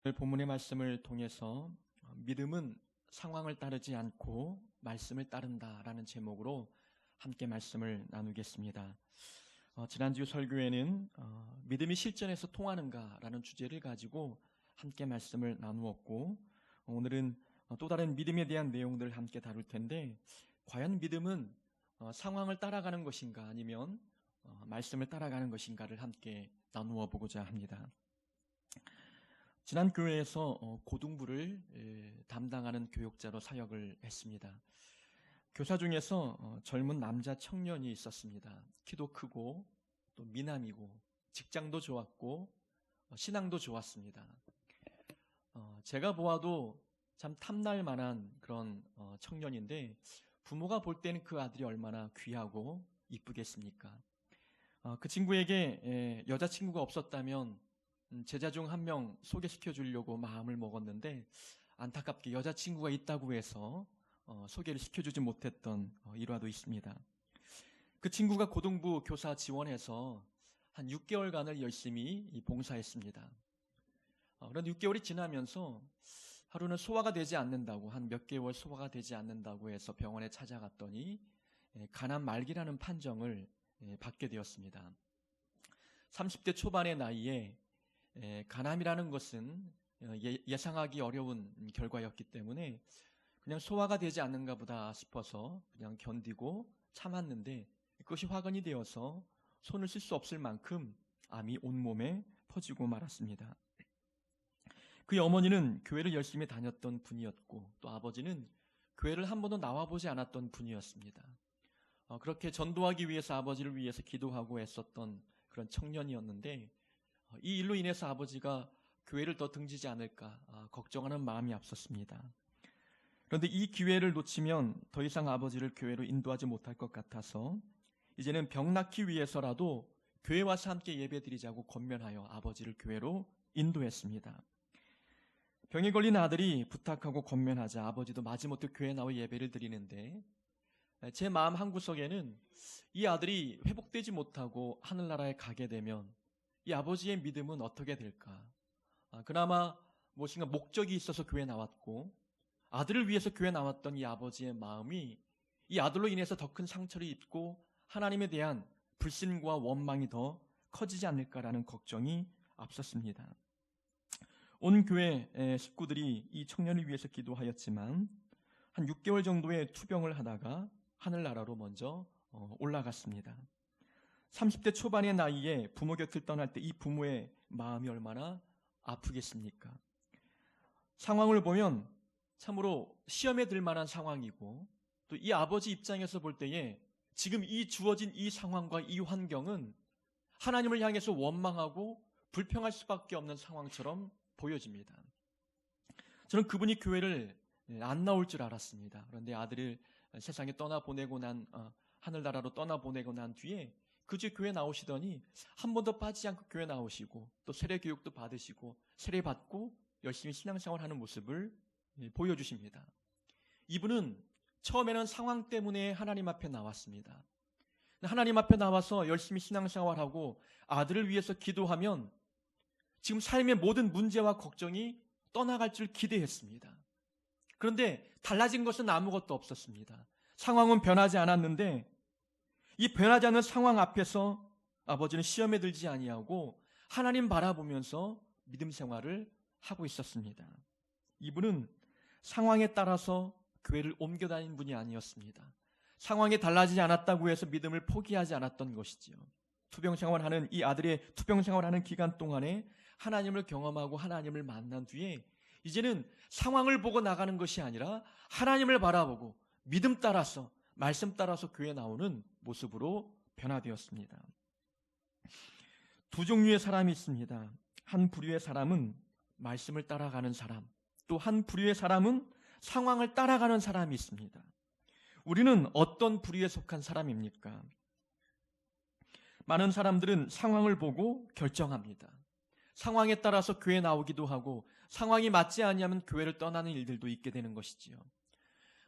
오늘 본문의 말씀을 통해서 믿음은 상황을 따르지 않고 말씀을 따른다라는 제목으로 함께 말씀을 나누겠습니다. 지난주 설교에는 믿음이 실전에서 통하는가라는 주제를 가지고 함께 말씀을 나누었고, 오늘은 또 다른 믿음에 대한 내용들을 함께 다룰 텐데, 과연 믿음은 상황을 따라가는 것인가 아니면 말씀을 따라가는 것인가를 함께 나누어 보고자 합니다. 지난 교회에서 고등부를 담당하는 교육자로 사역을 했습니다. 교사 중에서 젊은 남자 청년이 있었습니다. 키도 크고 또 미남이고 직장도 좋았고 신앙도 좋았습니다. 제가 보아도 참 탐날 만한 그런 청년인데, 부모가 볼 때는 그 아들이 얼마나 귀하고 이쁘겠습니까? 그 친구에게 여자친구가 없었다면 제자 중 한 명 소개시켜 주려고 마음을 먹었는데, 안타깝게 여자친구가 있다고 해서 소개를 시켜주지 못했던 일화도 있습니다. 그 친구가 고등부 교사 지원해서 한 6개월간을 열심히 봉사했습니다. 그런데 6개월이 지나면서 하루는 소화가 되지 않는다고, 한 몇 개월 소화가 되지 않는다고 해서 병원에 찾아갔더니 간암 말기라는 판정을 받게 되었습니다. 30대 초반의 나이에 간암이라는 것은 예상하기 어려운 결과였기 때문에 그냥 소화가 되지 않는가 보다 싶어서 그냥 견디고 참았는데, 그것이 화근이 되어서 손을 쓸 수 없을 만큼 암이 온몸에 퍼지고 말았습니다. 그의 어머니는 교회를 열심히 다녔던 분이었고, 또 아버지는 교회를 한 번도 나와보지 않았던 분이었습니다. 그렇게 전도하기 위해서, 아버지를 위해서 기도하고 애썼던 그런 청년이었는데, 이 일로 인해서 아버지가 교회를 더 등지지 않을까 걱정하는 마음이 앞섰습니다. 그런데 이 기회를 놓치면 더 이상 아버지를 교회로 인도하지 못할 것 같아서 이제는 병 낫기 위해서라도 교회 와서 함께 예배드리자고 권면하여 아버지를 교회로 인도했습니다. 병에 걸린 아들이 부탁하고 권면하자 아버지도 마지못해 교회에 나와 예배를 드리는데, 제 마음 한구석에는 이 아들이 회복되지 못하고 하늘나라에 가게 되면 이 아버지의 믿음은 어떻게 될까? 그나마 무엇인가 목적이 있어서 교회에 나왔고 아들을 위해서 교회에 나왔던 이 아버지의 마음이 이 아들로 인해서 더 큰 상처를 입고 하나님에 대한 불신과 원망이 더 커지지 않을까라는 걱정이 앞섰습니다. 온 교회 식구들이 이 청년을 위해서 기도하였지만 한 6개월 정도의 투병을 하다가 하늘나라로 먼저 올라갔습니다. 30대 초반의 나이에 부모 곁을 떠날 때 이 부모의 마음이 얼마나 아프겠습니까? 상황을 보면 참으로 시험에 들 만한 상황이고, 또 이 아버지 입장에서 볼 때에 지금 이 주어진 이 상황과 이 환경은 하나님을 향해서 원망하고 불평할 수밖에 없는 상황처럼 보여집니다. 저는 그분이 교회를 안 나올 줄 알았습니다. 그런데 아들을 세상에 떠나보내고 난 하늘나라로 떠나보내고 난 뒤에 그저 교회 나오시더니 한 번도 빠지지 않고 교회 나오시고, 또 세례 교육도 받으시고 세례 받고 열심히 신앙생활하는 모습을 보여주십니다. 이분은 처음에는 상황 때문에 하나님 앞에 나왔습니다. 하나님 앞에 나와서 열심히 신앙생활하고 아들을 위해서 기도하면 지금 삶의 모든 문제와 걱정이 떠나갈 줄 기대했습니다. 그런데 달라진 것은 아무것도 없었습니다. 상황은 변하지 않았는데, 이 변하지 않는 상황 앞에서 아버지는 시험에 들지 아니하고 하나님 바라보면서 믿음 생활을 하고 있었습니다. 이분은 상황에 따라서 교회를 옮겨 다닌 분이 아니었습니다. 상황이 달라지지 않았다고 해서 믿음을 포기하지 않았던 것이지요. 투병 생활하는 이 아들의 투병 생활하는 기간 동안에 하나님을 경험하고 하나님을 만난 뒤에 이제는 상황을 보고 나가는 것이 아니라 하나님을 바라보고 믿음 따라서, 말씀 따라서 교회에 나오는 모습으로 변화되었습니다. 두 종류의 사람이 있습니다. 한 부류의 사람은 말씀을 따라가는 사람, 또 한 부류의 사람은 상황을 따라가는 사람이 있습니다. 우리는 어떤 부류에 속한 사람입니까? 많은 사람들은 상황을 보고 결정합니다. 상황에 따라서 교회에 나오기도 하고, 상황이 맞지 않으면 교회를 떠나는 일들도 있게 되는 것이지요.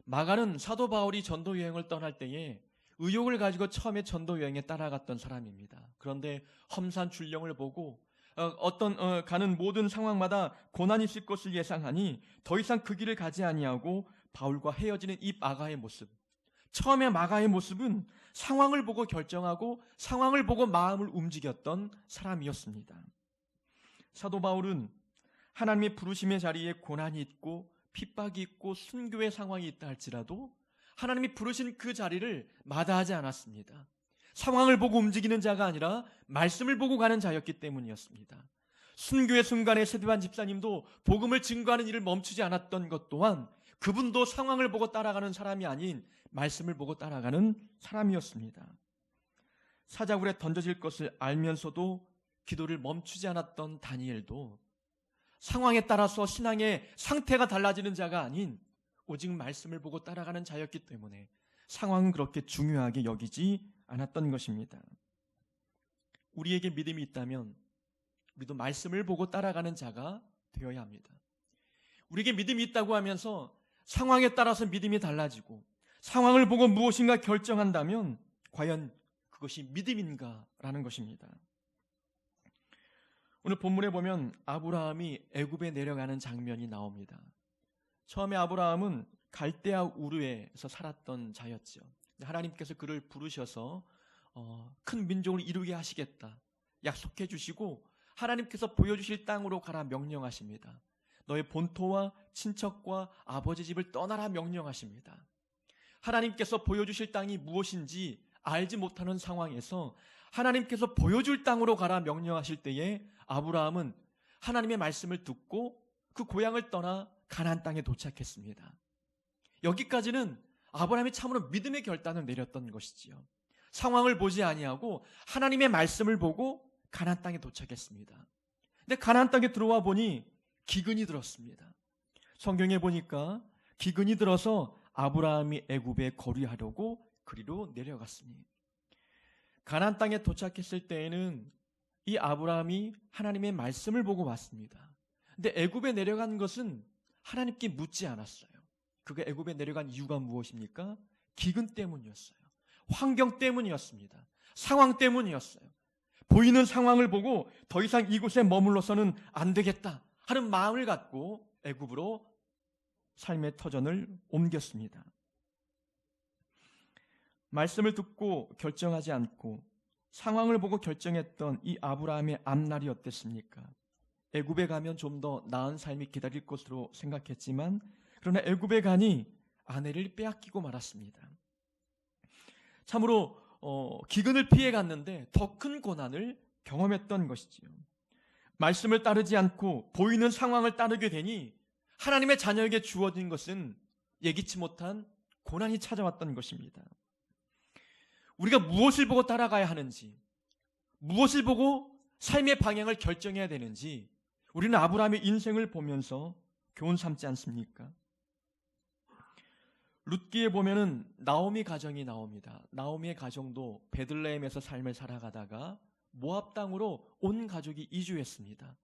마가는 사도 바울이 전도 여행을 떠날 때에 의욕을 가지고 처음에 전도 여행에 따라갔던 사람입니다. 그런데 험산 줄령을 보고 가는 모든 상황마다 고난이 있을 것을 예상하니 더 이상 그 길을 가지 아니하고 바울과 헤어지는 이 마가의 모습. 처음에 마가의 모습은 상황을 보고 결정하고 상황을 보고 마음을 움직였던 사람이었습니다. 사도 바울은 하나님의 부르심의 자리에 고난이 있고 핍박이 있고 순교의 상황이 있다 할지라도 하나님이 부르신 그 자리를 마다하지 않았습니다. 상황을 보고 움직이는 자가 아니라 말씀을 보고 가는 자였기 때문이었습니다. 순교의 순간에 스데반 집사님도 복음을 증거하는 일을 멈추지 않았던 것 또한 그분도 상황을 보고 따라가는 사람이 아닌 말씀을 보고 따라가는 사람이었습니다. 사자굴에 던져질 것을 알면서도 기도를 멈추지 않았던 다니엘도 상황에 따라서 신앙의 상태가 달라지는 자가 아닌 오직 말씀을 보고 따라가는 자였기 때문에 상황은 그렇게 중요하게 여기지 않았던 것입니다. 우리에게 믿음이 있다면 우리도 말씀을 보고 따라가는 자가 되어야 합니다. 우리에게 믿음이 있다고 하면서 상황에 따라서 믿음이 달라지고 상황을 보고 무엇인가 결정한다면 과연 그것이 믿음인가라는 것입니다. 오늘 본문에 보면 아브라함이 애굽에 내려가는 장면이 나옵니다. 처음에 아브라함은 갈대아 우르에서 살았던 자였죠. 하나님께서 그를 부르셔서 큰 민족을 이루게 하시겠다 약속해 주시고 하나님께서 보여주실 땅으로 가라 명령하십니다. 너의 본토와 친척과 아버지 집을 떠나라 명령하십니다. 하나님께서 보여주실 땅이 무엇인지 알지 못하는 상황에서 하나님께서 보여줄 땅으로 가라 명령하실 때에 아브라함은 하나님의 말씀을 듣고 그 고향을 떠나 가나안 땅에 도착했습니다. 여기까지는 아브라함이 참으로 믿음의 결단을 내렸던 것이지요. 상황을 보지 아니하고 하나님의 말씀을 보고 가나안 땅에 도착했습니다. 근데 가나안 땅에 들어와 보니 기근이 들었습니다. 성경에 보니까 기근이 들어서 아브라함이 애굽에 거류하려고 그리로 내려갔습니다. 가나안 땅에 도착했을 때에는 이 아브라함이 하나님의 말씀을 보고 왔습니다. 근데 애굽에 내려간 것은 하나님께 묻지 않았어요. 그가 애굽에 내려간 이유가 무엇입니까? 기근 때문이었어요. 환경 때문이었습니다. 상황 때문이었어요. 보이는 상황을 보고 더 이상 이곳에 머물러서는 안 되겠다 하는 마음을 갖고 애굽으로 삶의 터전을 옮겼습니다. 말씀을 듣고 결정하지 않고 상황을 보고 결정했던 이 아브라함의 앞날이 어땠습니까? 애굽에 가면 좀 더 나은 삶이 기다릴 것으로 생각했지만 그러나 애굽에 가니 아내를 빼앗기고 말았습니다. 참으로 기근을 피해 갔는데 더 큰 고난을 경험했던 것이지요. 말씀을 따르지 않고 보이는 상황을 따르게 되니 하나님의 자녀에게 주어진 것은 예기치 못한 고난이 찾아왔던 것입니다. 우리가 무엇을 보고 따라가야 하는지, 무엇을 보고 삶의 방향을 결정해야 되는지 우리는 아브라함의 인생을 보면서 교훈 삼지 않습니까? 룻기에 보면은 나오미 가정이 나옵니다. 나오미의 가정도 베들레헴에서 삶을 살아가다가 모압 땅으로 온 가족이 이주했습니다.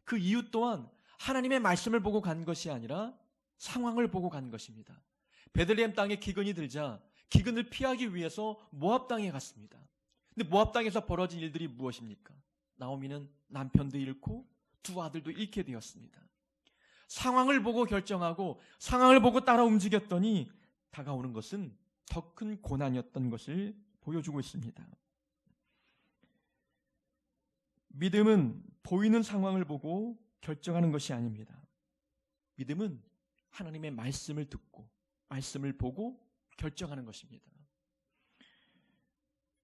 그 이유 또한 하나님의 말씀을 보고 간 것이 아니라 상황을 보고 간 것입니다. 베들레헴 땅에 기근이 들자 기근을 피하기 위해서 모압 땅에 갔습니다. 근데 모압 땅에서 벌어진 일들이 무엇입니까? 나오미는 남편도 잃고 두 아들도 잃게 되었습니다. 상황을 보고 결정하고 상황을 보고 따라 움직였더니 다가오는 것은 더 큰 고난이었던 것을 보여주고 있습니다. 믿음은 보이는 상황을 보고 결정하는 것이 아닙니다. 믿음은 하나님의 말씀을 듣고 말씀을 보고 결정하는 것입니다.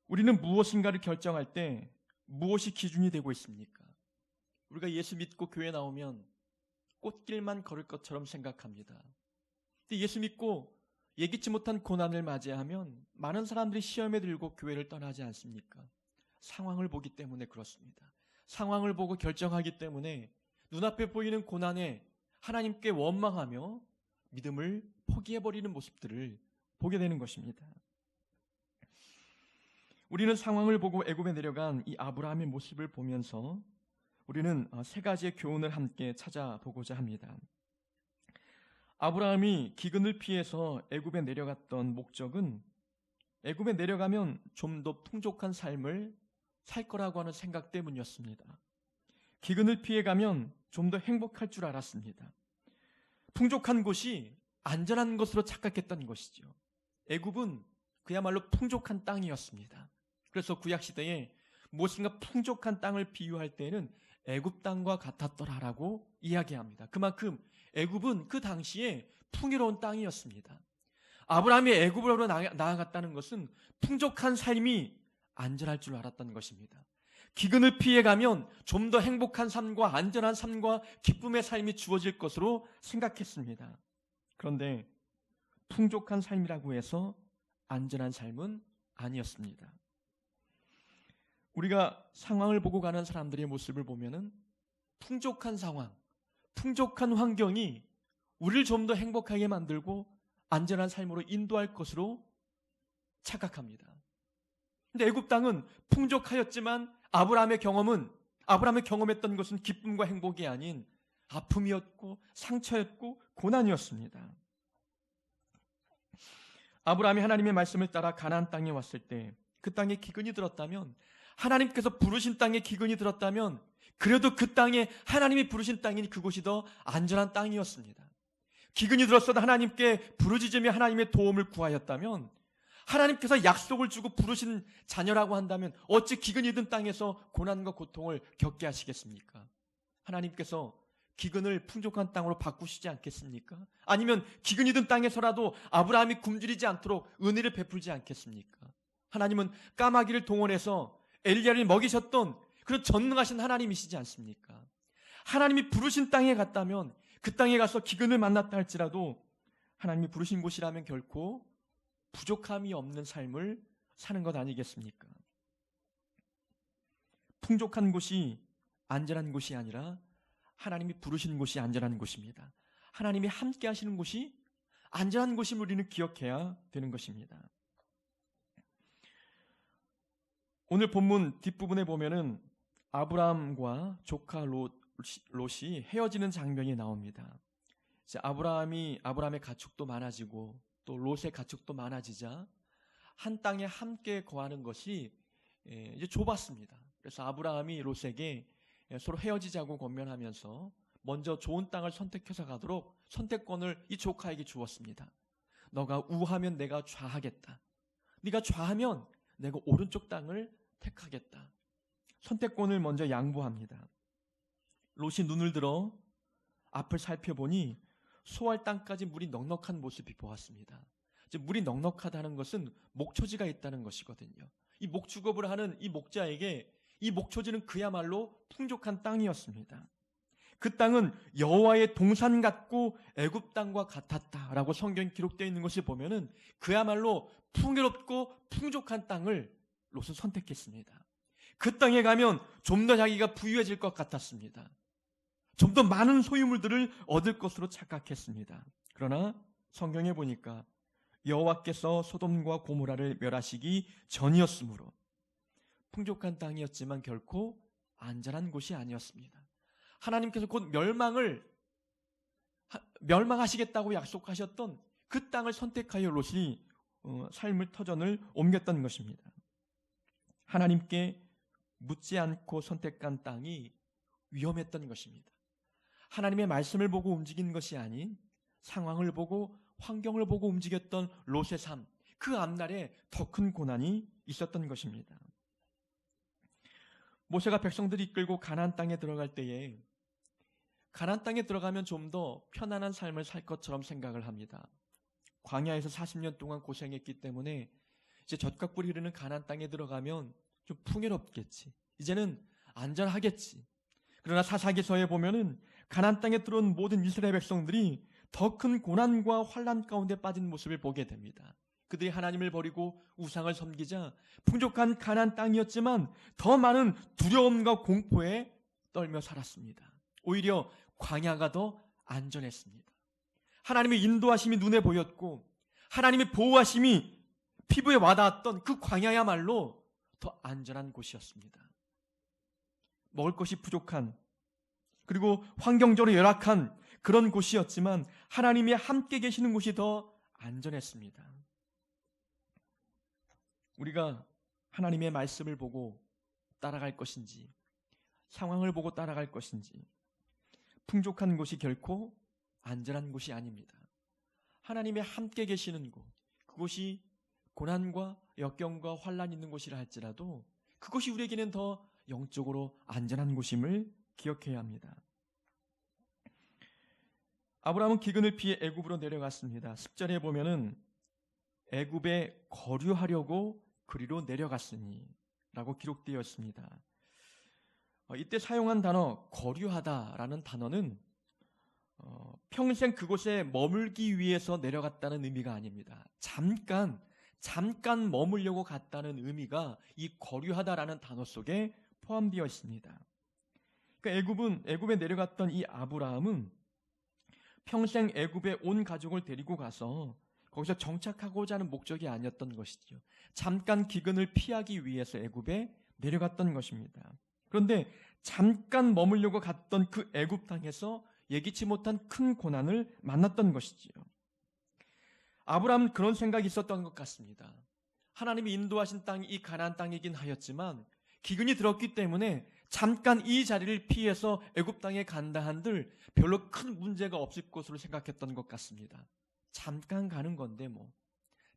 우리는 무엇인가를 결정할 때 무엇이 기준이 되고 있습니까? 우리가 예수 믿고 교회 나오면 꽃길만 걸을 것처럼 생각합니다. 근데 예수 믿고 예기치 못한 고난을 맞이하면 많은 사람들이 시험에 들고 교회를 떠나지 않습니까? 상황을 보기 때문에 그렇습니다. 상황을 보고 결정하기 때문에 눈앞에 보이는 고난에 하나님께 원망하며 믿음을 포기해버리는 모습들을 보게 되는 것입니다. 우리는 상황을 보고 애굽에 내려간 이 아브라함의 모습을 보면서 우리는 세 가지의 교훈을 함께 찾아보고자 합니다. 아브라함이 기근을 피해서 애굽에 내려갔던 목적은 애굽에 내려가면 좀 더 풍족한 삶을 살 거라고 하는 생각 때문이었습니다. 기근을 피해가면 좀 더 행복할 줄 알았습니다. 풍족한 곳이 안전한 것으로 착각했던 것이죠. 애굽은 그야말로 풍족한 땅이었습니다. 그래서 구약시대에 무엇인가 풍족한 땅을 비유할 때에는 애굽 땅과 같았더라라고 이야기합니다. 그만큼 애굽은 그 당시에 풍요로운 땅이었습니다. 아브라함이 애굽으로 나아갔다는 것은 풍족한 삶이 안전할 줄 알았던 것입니다. 기근을 피해가면 좀 더 행복한 삶과 안전한 삶과 기쁨의 삶이 주어질 것으로 생각했습니다. 그런데 풍족한 삶이라고 해서 안전한 삶은 아니었습니다. 우리가 상황을 보고 가는 사람들의 모습을 보면은 풍족한 상황, 풍족한 환경이 우리를 좀 더 행복하게 만들고 안전한 삶으로 인도할 것으로 착각합니다. 근데 애굽 땅은 풍족하였지만 아브라함이 경험했던 것은 기쁨과 행복이 아닌 아픔이었고 상처였고 고난이었습니다. 아브라함이 하나님의 말씀을 따라 가나안 땅에 왔을 때 그 땅에 기근이 들었다면, 하나님께서 부르신 땅에 기근이 들었다면 그래도 그 땅에 하나님이 부르신 땅이니 그곳이 더 안전한 땅이었습니다. 기근이 들었어도 하나님께 부르짖으며 하나님의 도움을 구하였다면, 하나님께서 약속을 주고 부르신 자녀라고 한다면 어찌 기근이 든 땅에서 고난과 고통을 겪게 하시겠습니까? 하나님께서 기근을 풍족한 땅으로 바꾸시지 않겠습니까? 아니면 기근이 든 땅에서라도 아브라함이 굶주리지 않도록 은혜를 베풀지 않겠습니까? 하나님은 까마귀를 동원해서 엘리야를 먹이셨던 그런 전능하신 하나님이시지 않습니까? 하나님이 부르신 땅에 갔다면, 그 땅에 가서 기근을 만났다 할지라도 하나님이 부르신 곳이라면 결코 부족함이 없는 삶을 사는 것 아니겠습니까? 풍족한 곳이 안전한 곳이 아니라 하나님이 부르신 곳이 안전한 곳입니다. 하나님이 함께 하시는 곳이 안전한 곳임을 우리는 기억해야 되는 것입니다. 오늘 본문 뒷부분에 보면은 아브라함과 조카 롯이 헤어지는 장면이 나옵니다. 이제 아브라함의 가축도 많아지고 또 롯의 가축도 많아지자 한 땅에 함께 거하는 것이 이제 좁았습니다. 그래서 아브라함이 롯에게 서로 헤어지자고 권면하면서 먼저 좋은 땅을 선택해서 가도록 선택권을 이 조카에게 주었습니다. 너가 우하면 내가 좌하겠다. 네가 좌하면 내가 오른쪽 땅을 택하겠다. 선택권을 먼저 양보합니다. 롯이 눈을 들어 앞을 살펴보니 소할 땅까지 물이 넉넉한 모습이 보았습니다. 즉 물이 넉넉하다는 것은 목초지가 있다는 것이거든요. 이 목축업을 하는 이 목자에게 이 목초지는 그야말로 풍족한 땅이었습니다. 그 땅은 여호와의 동산 같고 애굽 땅과 같았다라고 성경에 기록되어 있는 것을 보면은 그야말로 풍요롭고 풍족한 땅을 롯은 선택했습니다. 그 땅에 가면 좀 더 자기가 부유해질 것 같았습니다. 좀 더 많은 소유물들을 얻을 것으로 착각했습니다. 그러나 성경에 보니까 여호와께서 소돔과 고모라를 멸하시기 전이었으므로 풍족한 땅이었지만 결코 안전한 곳이 아니었습니다. 하나님께서 곧 멸망하시겠다고 약속하셨던 그 땅을 선택하여 롯이 삶의 터전을 옮겼던 것입니다. 하나님께 묻지 않고 선택한 땅이 위험했던 것입니다. 하나님의 말씀을 보고 움직인 것이 아닌 상황을 보고 환경을 보고 움직였던 롯의 삶, 그 앞날에 더 큰 고난이 있었던 것입니다. 모세가 백성들이 이끌고 가나안 땅에 들어갈 때에 가나안 땅에 들어가면 좀 더 편안한 삶을 살 것처럼 생각을 합니다. 광야에서 40년 동안 고생했기 때문에 이제 젖과 꿀이 흐르는 가나안 땅에 들어가면 좀 풍요롭겠지. 이제는 안전하겠지. 그러나 사사기서에 보면은 가나안 땅에 들어온 모든 이스라엘 백성들이 더 큰 고난과 환난 가운데 빠진 모습을 보게 됩니다. 그들이 하나님을 버리고 우상을 섬기자 풍족한 가나안 땅이었지만 더 많은 두려움과 공포에 떨며 살았습니다. 오히려 광야가 더 안전했습니다. 하나님의 인도하심이 눈에 보였고 하나님의 보호하심이 피부에 와닿았던 그 광야야말로 더 안전한 곳이었습니다. 먹을 것이 부족한, 그리고 환경적으로 열악한 그런 곳이었지만 하나님이 함께 계시는 곳이 더 안전했습니다. 우리가 하나님의 말씀을 보고 따라갈 것인지, 상황을 보고 따라갈 것인지, 풍족한 곳이 결코 안전한 곳이 아닙니다. 하나님의 함께 계시는 곳, 그곳이 고난과 역경과 환란이 있는 곳이라 할지라도 그것이 우리에게는 더 영적으로 안전한 곳임을 기억해야 합니다. 아브라함은 기근을 피해 애굽으로 내려갔습니다. 10절에 보면은 애굽에 거류하려고 그리로 내려갔으니 라고 기록되어 있습니다. 이때 사용한 단어 거류하다라는 단어는 평생 그곳에 머물기 위해서 내려갔다는 의미가 아닙니다. 잠깐 머물려고 갔다는 의미가 이 거류하다라는 단어 속에 포함되어 있습니다. 그러니까 애굽에 내려갔던 이 아브라함은 평생 애굽에 온 가족을 데리고 가서 거기서 정착하고자 하는 목적이 아니었던 것이죠. 잠깐 기근을 피하기 위해서 애굽에 내려갔던 것입니다. 그런데 잠깐 머물려고 갔던 그 애굽 땅에서 예기치 못한 큰 고난을 만났던 것이지요. 아브라함은 그런 생각이 있었던 것 같습니다. 하나님이 인도하신 땅이 이 가나안 땅이긴 하였지만 기근이 들었기 때문에 잠깐 이 자리를 피해서 애굽 땅에 간다 한들 별로 큰 문제가 없을 것으로 생각했던 것 같습니다. 잠깐 가는 건데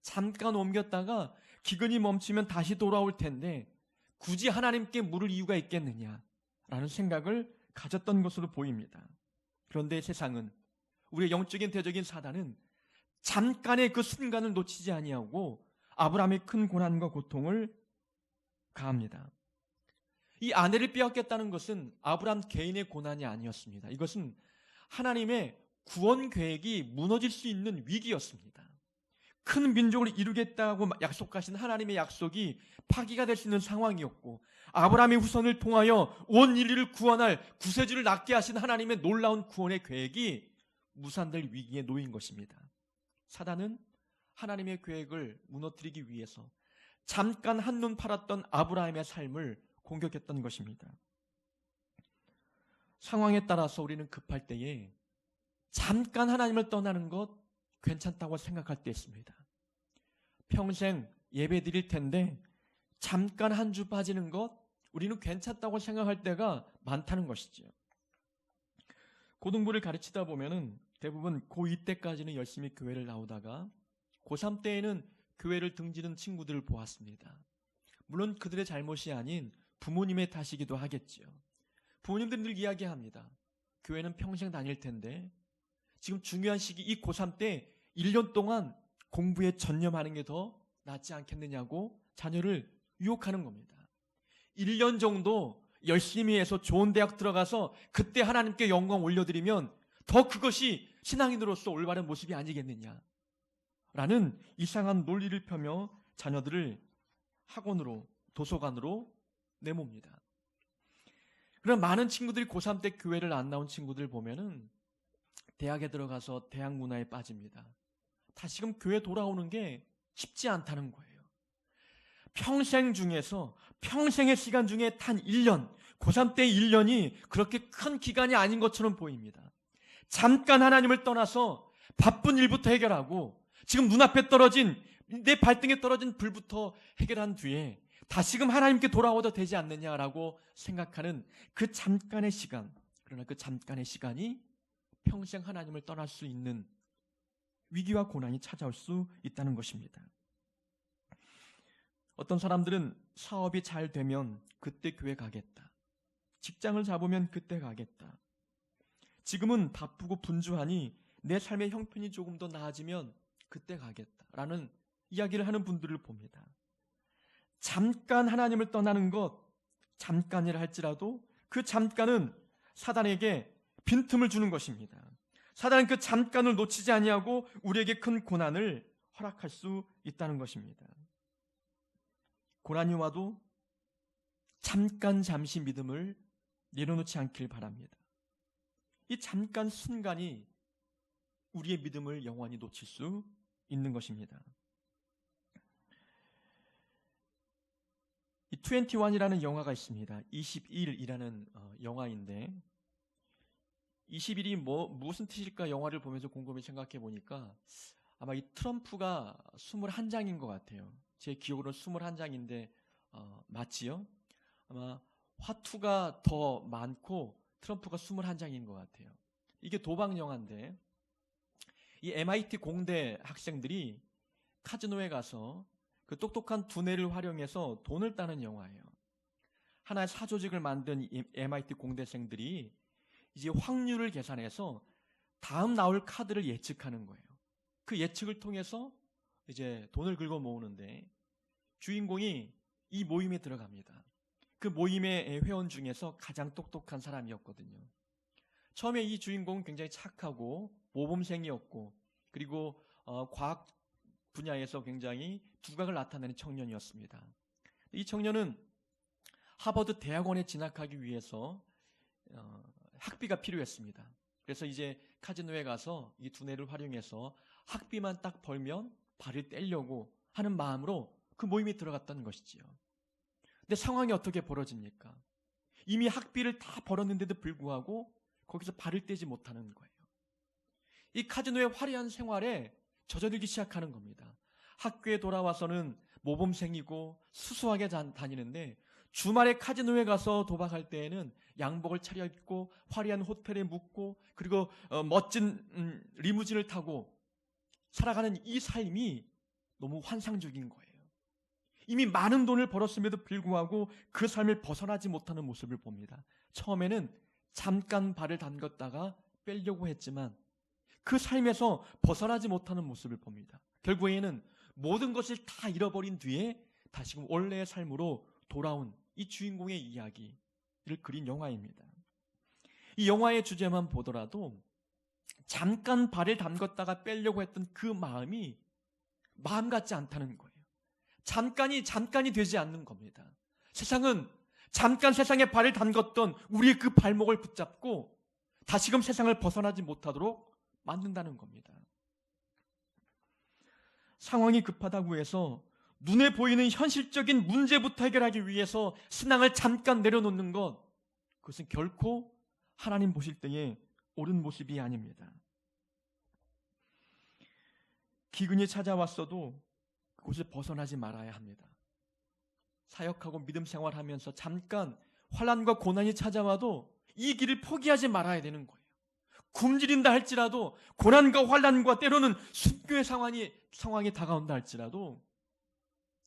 잠깐 옮겼다가 기근이 멈추면 다시 돌아올 텐데 굳이 하나님께 물을 이유가 있겠느냐라는 생각을 가졌던 것으로 보입니다. 그런데 세상은, 우리의 영적인 대적인 사단은 잠깐의 그 순간을 놓치지 아니하고 아브라함의 큰 고난과 고통을 가합니다. 이 아내를 빼앗겼다는 것은 아브라함 개인의 고난이 아니었습니다. 이것은 하나님의 구원 계획이 무너질 수 있는 위기였습니다. 큰 민족을 이루겠다고 약속하신 하나님의 약속이 파기가 될 수 있는 상황이었고, 아브라함의 후손을 통하여 온 인류를 구원할 구세주를 낳게 하신 하나님의 놀라운 구원의 계획이 무산될 위기에 놓인 것입니다. 사단은 하나님의 계획을 무너뜨리기 위해서 잠깐 한눈 팔았던 아브라함의 삶을 공격했던 것입니다. 상황에 따라서 우리는 급할 때에 잠깐 하나님을 떠나는 것 괜찮다고 생각할 때 있습니다. 평생 예배 드릴 텐데 잠깐 한 주 빠지는 것 우리는 괜찮다고 생각할 때가 많다는 것이죠. 고등부를 가르치다 보면은 대부분 고2 때까지는 열심히 교회를 나오다가 고3 때에는 교회를 등지는 친구들을 보았습니다. 물론 그들의 잘못이 아닌 부모님의 탓이기도 하겠죠. 부모님들은 늘 이야기합니다. 교회는 평생 다닐 텐데 지금 중요한 시기 이 고3 때 1년 동안 공부에 전념하는 게 더 낫지 않겠느냐고 자녀를 유혹하는 겁니다. 1년 정도 열심히 해서 좋은 대학 들어가서 그때 하나님께 영광 올려드리면 더 그것이 신앙인으로서 올바른 모습이 아니겠느냐 라는 이상한 논리를 펴며 자녀들을 학원으로, 도서관으로 내몹니다. 그럼 많은 친구들이 고3 때 교회를 안 나온 친구들 보면은 대학에 들어가서 대학 문화에 빠집니다. 다시금 교회 돌아오는 게 쉽지 않다는 거예요. 평생 중에서 평생의 시간 중에 단 1년, 고3 때 1년이 그렇게 큰 기간이 아닌 것처럼 보입니다. 잠깐 하나님을 떠나서 바쁜 일부터 해결하고 지금 눈앞에 떨어진 내 발등에 떨어진 불부터 해결한 뒤에 다시금 하나님께 돌아와도 되지 않느냐라고 생각하는 그 잠깐의 시간, 그러나 그 잠깐의 시간이 평생 하나님을 떠날 수 있는 위기와 고난이 찾아올 수 있다는 것입니다. 어떤 사람들은 사업이 잘 되면 그때 교회 가겠다. 직장을 잡으면 그때 가겠다. 지금은 바쁘고 분주하니 내 삶의 형편이 조금 더 나아지면 그때 가겠다라는 이야기를 하는 분들을 봅니다. 잠깐 하나님을 떠나는 것, 잠깐이라 할지라도 그 잠깐은 사단에게 빈틈을 주는 것입니다. 사단은 그 잠깐을 놓치지 아니하고 우리에게 큰 고난을 허락할 수 있다는 것입니다. 고난이 와도 잠시 믿음을 내려놓지 않길 바랍니다. 이 잠깐 순간이 우리의 믿음을 영원히 놓칠 수 있는 것입니다. 이 21이라는 영화가 있습니다. 21이라는 영화인데 21이 무슨 뜻일까 영화를 보면서 곰곰이 생각해 보니까 아마 이 트럼프가 21장인 것 같아요. 제 기억으로는 21장인데 맞지요? 아마 화투가 더 많고 트럼프가 21장인 것 같아요. 이게 도박 영화인데 이 MIT 공대 학생들이 카지노에 가서 그 똑똑한 두뇌를 활용해서 돈을 따는 영화예요. 하나의 사조직을 만든 이 MIT 공대생들이 이제 확률을 계산해서 다음 나올 카드를 예측하는 거예요. 그 예측을 통해서 이제 돈을 긁어 모으는데 주인공이 이 모임에 들어갑니다. 그 모임의 회원 중에서 가장 똑똑한 사람이었거든요. 처음에 이 주인공은 굉장히 착하고 모범생이었고 그리고 과학 분야에서 굉장히 두각을 나타내는 청년이었습니다. 이 청년은 하버드 대학원에 진학하기 위해서 학비가 필요했습니다. 그래서 이제 카지노에 가서 이 두뇌를 활용해서 학비만 딱 벌면 발을 떼려고 하는 마음으로 그 모임에 들어갔다는 것이지요. 근데 상황이 어떻게 벌어집니까? 이미 학비를 다 벌었는데도 불구하고 거기서 발을 떼지 못하는 거예요. 이 카지노의 화려한 생활에 젖어들기 시작하는 겁니다. 학교에 돌아와서는 모범생이고 수수하게 다니는데 주말에 카지노에 가서 도박할 때에는 양복을 차려입고 화려한 호텔에 묵고 그리고 멋진 리무진을 타고 살아가는 이 삶이 너무 환상적인 거예요. 이미 많은 돈을 벌었음에도 불구하고 그 삶을 벗어나지 못하는 모습을 봅니다. 처음에는 잠깐 발을 담갔다가 빼려고 했지만 그 삶에서 벗어나지 못하는 모습을 봅니다. 결국에는 모든 것을 다 잃어버린 뒤에 다시금 원래의 삶으로 돌아온 이 주인공의 이야기를 그린 영화입니다. 이 영화의 주제만 보더라도 잠깐 발을 담갔다가 빼려고 했던 그 마음이 마음 같지 않다는 거예요. 잠깐이 되지 않는 겁니다. 세상은 잠깐 세상에 발을 담갔던 우리의 그 발목을 붙잡고 다시금 세상을 벗어나지 못하도록 만든다는 겁니다. 상황이 급하다고 해서 눈에 보이는 현실적인 문제부터 해결하기 위해서 신앙을 잠깐 내려놓는 것, 그것은 결코 하나님 보실 때에 옳은 모습이 아닙니다. 기근이 찾아왔어도 그곳을 벗어나지 말아야 합니다. 사역하고 믿음 생활하면서 잠깐 환난과 고난이 찾아와도 이 길을 포기하지 말아야 되는 거예요. 굶주린다 할지라도 고난과 환난과 때로는 순교의 상황이 다가온다 할지라도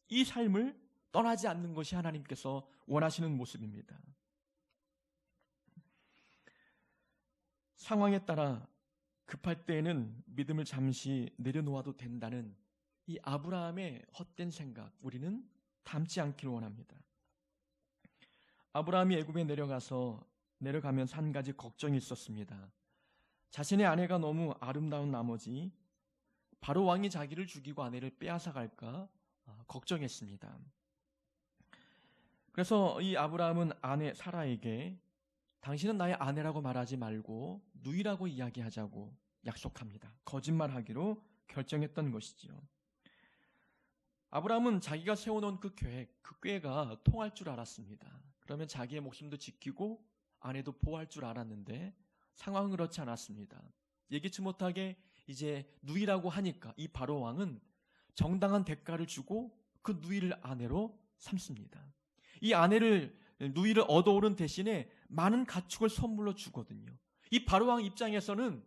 이 삶을 떠나지 않는 것이 하나님께서 원하시는 모습입니다. 상황에 따라 급할 때에는 믿음을 잠시 내려놓아도 된다는 이 아브라함의 헛된 생각, 우리는 담지 않기를 원합니다. 아브라함이 애굽에 내려가면서 한 가지 걱정이 있었습니다. 자신의 아내가 너무 아름다운 나머지 바로 왕이 자기를 죽이고 아내를 빼앗아 갈까 걱정했습니다. 그래서 이 아브라함은 아내 사라에게 당신은 나의 아내라고 말하지 말고 누이라고 이야기하자고 약속합니다. 거짓말하기로 결정했던 것이지요. 아브라함은 자기가 세워놓은 그 계획, 그 꾀가 통할 줄 알았습니다. 그러면 자기의 목숨도 지키고 아내도 보호할 줄 알았는데 상황은 그렇지 않았습니다. 예기치 못하게 이제 누이라고 하니까 이 바로 왕은 정당한 대가를 주고 그 누이를 아내로 삼습니다. 이 누이를 얻어오는 대신에 많은 가축을 선물로 주거든요. 이 바로 왕 입장에서는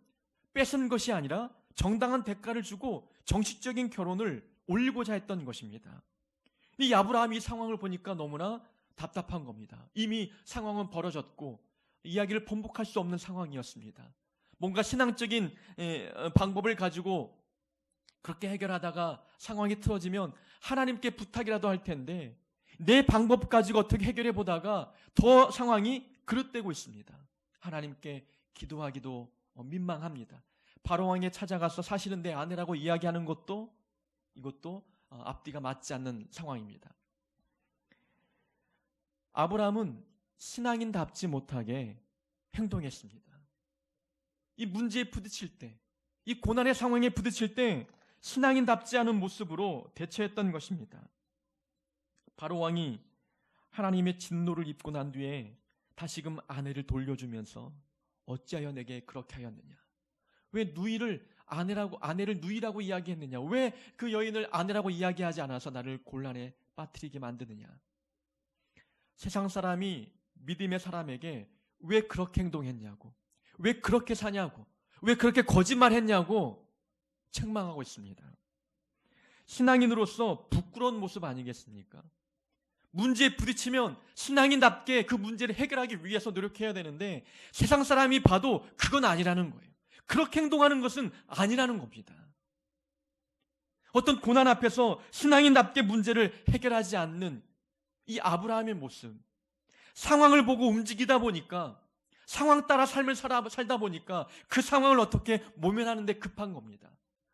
뺏은 것이 아니라 정당한 대가를 주고 정식적인 결혼을 올리고자 했던 것입니다. 이 아브라함이 이 상황을 보니까 너무나 답답한 겁니다. 이미 상황은 벌어졌고 이야기를 번복할 수 없는 상황이었습니다. 뭔가 신앙적인 방법을 가지고 그렇게 해결하다가 상황이 틀어지면 하나님께 부탁이라도 할 텐데 내 방법 가지고 어떻게 해결해 보다가 더 상황이 그릇되고 있습니다. 하나님께 기도하기도 민망합니다. 바로왕에 찾아가서 사실은 내 아내라고 이야기하는 이것도 앞뒤가 맞지 않는 상황입니다. 아브라함은 신앙인답지 못하게 행동했습니다. 이 문제에 부딪힐 때, 이 고난의 상황에 부딪힐 때 신앙인답지 않은 모습으로 대처했던 것입니다. 바로왕이 하나님의 진노를 입고 난 뒤에 다시금 아내를 돌려주면서 어찌하여 내게 그렇게 하였느냐? 왜 아내를 누이라고 이야기했느냐? 왜 그 여인을 아내라고 이야기하지 않아서 나를 곤란에 빠뜨리게 만드느냐? 세상 사람이 믿음의 사람에게 왜 그렇게 행동했냐고, 왜 그렇게 사냐고, 왜 그렇게 거짓말했냐고 책망하고 있습니다. 신앙인으로서 부끄러운 모습 아니겠습니까? 문제에 부딪히면 신앙인답게 그 문제를 해결하기 위해서 노력해야 되는데 세상 사람이 봐도 그건 아니라는 거예요. 그렇게 행동하는 것은 아니라는 겁니다. 어떤 고난 앞에서 신앙인답게 문제를 해결하지 않는 이 아브라함의 모습, 상황을 보고 움직이다 보니까, 상황 따라 삶을 살다 보니까 그 상황을 어떻게 모면하는 데 급한 겁니다.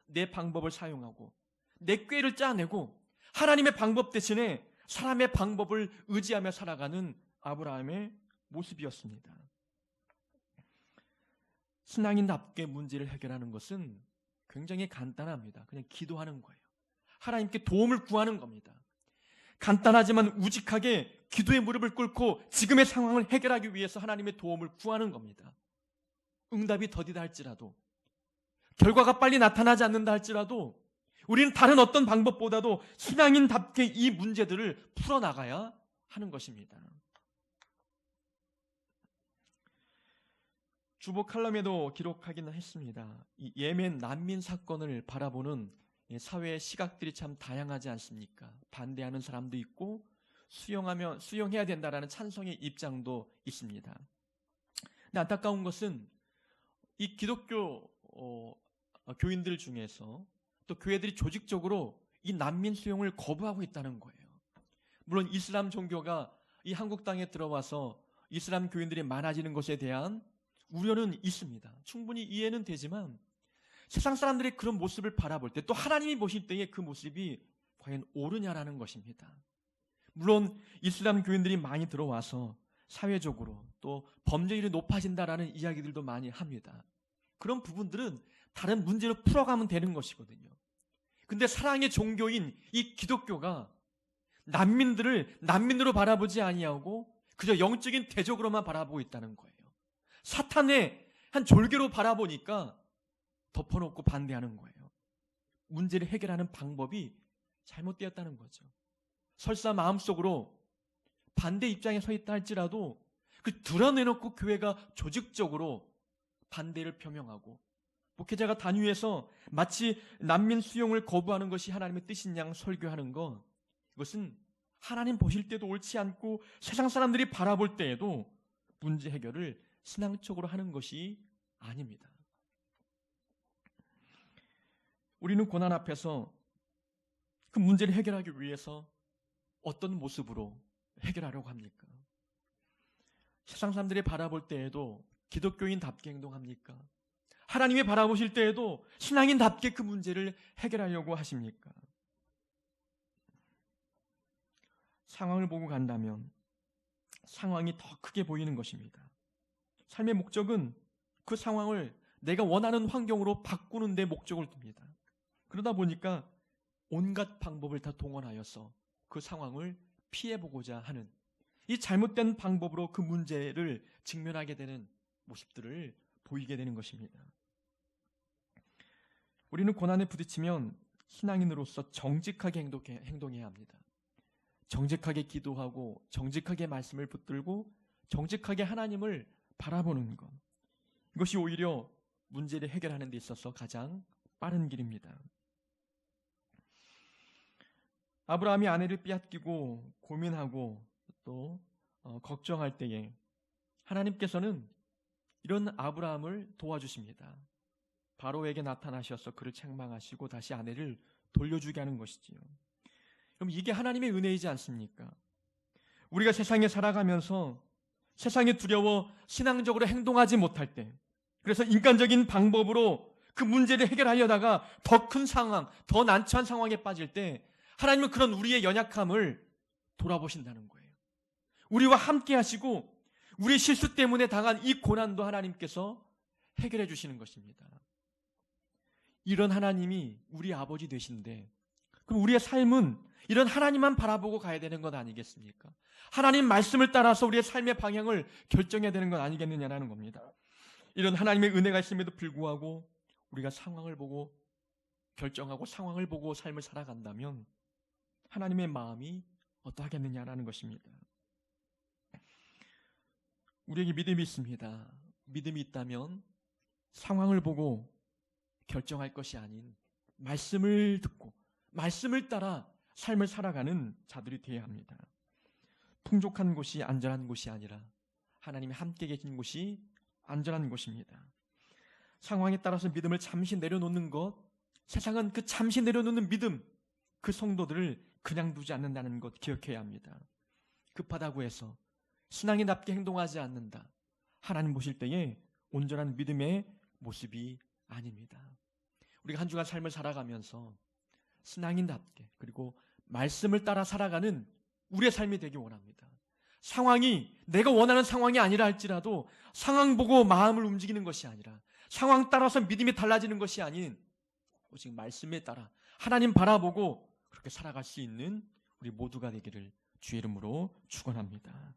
내 방법을 사용하고 내 꾀를 짜내고 하나님의 방법 대신에 사람의 방법을 의지하며 살아가는 아브라함의 모습이었습니다. 신앙인답게 문제를 해결하는 것은 굉장히 간단합니다. 그냥 기도하는 거예요. 하나님께 도움을 구하는 겁니다. 간단하지만 우직하게 기도의 무릎을 꿇고 지금의 상황을 해결하기 위해서 하나님의 도움을 구하는 겁니다. 응답이 더디다 할지라도, 결과가 빨리 나타나지 않는다 할지라도 우리는 다른 어떤 방법보다도 신앙인답게 이 문제들을 풀어나가야 하는 것입니다. 주보 칼럼에도 기록하기는 했습니다. 이 예멘 난민 사건을 바라보는 사회의 시각들이 참 다양하지 않습니까? 반대하는 사람도 있고 수용해야 된다라는 찬성의 입장도 있습니다. 근데 안타까운 것은 이 기독교 교인들 중에서 또 교회들이 조직적으로 이 난민 수용을 거부하고 있다는 거예요. 물론 이슬람 종교가 이 한국 땅에 들어와서 이슬람 교인들이 많아지는 것에 대한 우려는 있습니다. 충분히 이해는 되지만 세상 사람들의 그런 모습을 바라볼 때, 또 하나님이 보실 때의 그 모습이 과연 옳으냐라는 것입니다. 물론 이슬람 교인들이 많이 들어와서 사회적으로 또 범죄율이 높아진다라는 이야기들도 많이 합니다. 그런 부분들은 다른 문제로 풀어가면 되는 것이거든요. 근데 사랑의 종교인 이 기독교가 난민들을 난민으로 바라보지 아니하고 그저 영적인 대적으로만 바라보고 있다는 거예요. 사탄의 한 졸개로 바라보니까 덮어놓고 반대하는 거예요. 문제를 해결하는 방법이 잘못되었다는 거죠. 설사 마음속으로 반대 입장에 서 있다 할지라도 그 드러내놓고 교회가 조직적으로 반대를 표명하고 목회자가 단위해서 마치 난민 수용을 거부하는 것이 하나님의 뜻인 양 설교하는 것, 이것은 하나님 보실 때도 옳지 않고 세상 사람들이 바라볼 때에도 문제 해결을 신앙적으로 하는 것이 아닙니다. 우리는 고난 앞에서 그 문제를 해결하기 위해서 어떤 모습으로 해결하려고 합니까? 세상 사람들이 바라볼 때에도 기독교인답게 행동합니까? 하나님이 바라보실 때에도 신앙인답게 그 문제를 해결하려고 하십니까? 상황을 보고 간다면 상황이 더 크게 보이는 것입니다. 삶의 목적은 그 상황을 내가 원하는 환경으로 바꾸는 데 목적을 둡니다. 그러다 보니까 온갖 방법을 다 동원하여서 그 상황을 피해보고자 하는, 이 잘못된 방법으로 그 문제를 직면하게 되는 모습들을 보이게 되는 것입니다. 우리는 고난에 부딪히면 신앙인으로서 정직하게 행동해야 합니다. 정직하게 기도하고 정직하게 말씀을 붙들고 정직하게 하나님을 바라보는 것, 이것이 오히려 문제를 해결하는 데 있어서 가장 빠른 길입니다. 아브라함이 아내를 빼앗기고 고민하고 또 걱정할 때에 하나님께서는 이런 아브라함을 도와주십니다. 바로에게 나타나셔서 그를 책망하시고 다시 아내를 돌려주게 하는 것이지요. 그럼 이게 하나님의 은혜이지 않습니까? 우리가 세상에 살아가면서 세상에 두려워 신앙적으로 행동하지 못할 때, 그래서 인간적인 방법으로 그 문제를 해결하려다가 더 큰 상황, 더 난처한 상황에 빠질 때 하나님은 그런 우리의 연약함을 돌아보신다는 거예요. 우리와 함께 하시고 우리의 실수 때문에 당한 이 고난도 하나님께서 해결해 주시는 것입니다. 이런 하나님이 우리 아버지 되신데, 그럼 우리의 삶은 이런 하나님만 바라보고 가야 되는 것 아니겠습니까? 하나님 말씀을 따라서 우리의 삶의 방향을 결정해야 되는 것 아니겠느냐라는 겁니다. 이런 하나님의 은혜가 있음에도 불구하고 우리가 상황을 보고 결정하고 상황을 보고 삶을 살아간다면 하나님의 마음이 어떠하겠느냐라는 것입니다. 우리에게 믿음이 있습니다. 믿음이 있다면 상황을 보고 결정할 것이 아닌 말씀을 듣고 말씀을 따라 삶을 살아가는 자들이 되어야 합니다. 풍족한 곳이 안전한 곳이 아니라 하나님이 함께 계신 곳이 안전한 곳입니다. 상황에 따라서 믿음을 잠시 내려놓는 것, 세상은 그 잠시 내려놓는 믿음, 그 성도들을 그냥 두지 않는다는 것 기억해야 합니다. 급하다고 해서 신앙이 납게 행동하지 않는다. 하나님 보실 때에 온전한 믿음의 모습이 아닙니다. 우리가 한 주간 삶을 살아가면서 신앙인답게 그리고 말씀을 따라 살아가는 우리의 삶이 되기 원합니다. 상황이 내가 원하는 상황이 아니라 할지라도 상황 보고 마음을 움직이는 것이 아니라 상황 따라서 믿음이 달라지는 것이 아닌 오직 말씀에 따라 하나님 바라보고 그렇게 살아갈 수 있는 우리 모두가 되기를 주의 이름으로 축원합니다.